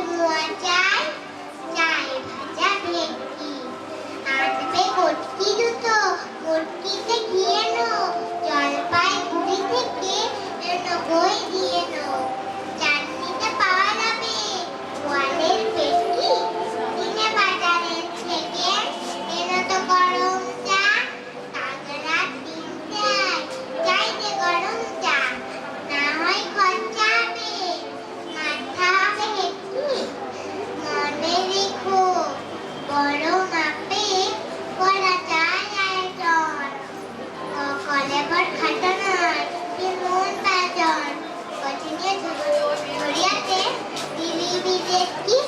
মোয়া চাই, চাই ভাজা ভেটকি, আনবে কটকি দুটো, কটকিতে ঘিয়ে নো, জলপাইগুড়ি থেকে এনো বই দিয়ে নো, চাটনিতে পাওয়া যাবে গোয়ালের ভেটকি, কিনে বাজারের থেকে এনো তো গরম চা, কাকড়া তিনটে চাই যে গরম চা, না হয় খরচা হবে, মাথা হবে হেঁটকি, মনে রেখো বড় মাপে করা যায় আয়োজন, কলেবর খাটো নয় মন বাজন, কঠিনে ঝরিয়াতে দিলি বিদেশি